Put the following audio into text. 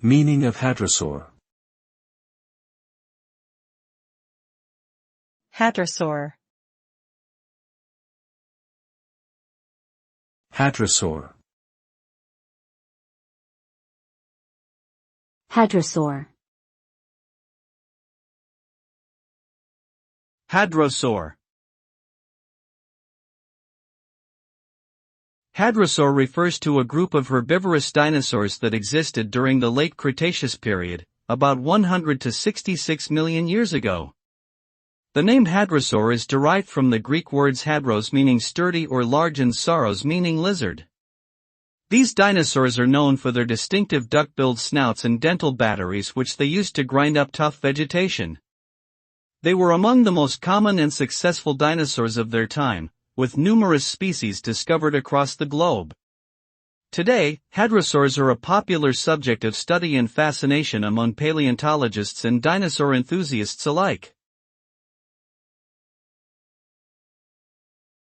Meaning of hadrosaur. Hadrosaur. Hadrosaur. Hadrosaur. Hadrosaur. Hadrosaur refers to a group of herbivorous dinosaurs that existed during the late Cretaceous period, about 100 to 66 million years ago. The name hadrosaur is derived from the Greek words hadros meaning sturdy or large and sauros meaning lizard. These dinosaurs are known for their distinctive duck-billed snouts and dental batteries which they used to grind up tough vegetation. They were among the most common and successful dinosaurs of their time, with numerous species discovered across the globe. Today, hadrosaurs are a popular subject of study and fascination among paleontologists and dinosaur enthusiasts alike.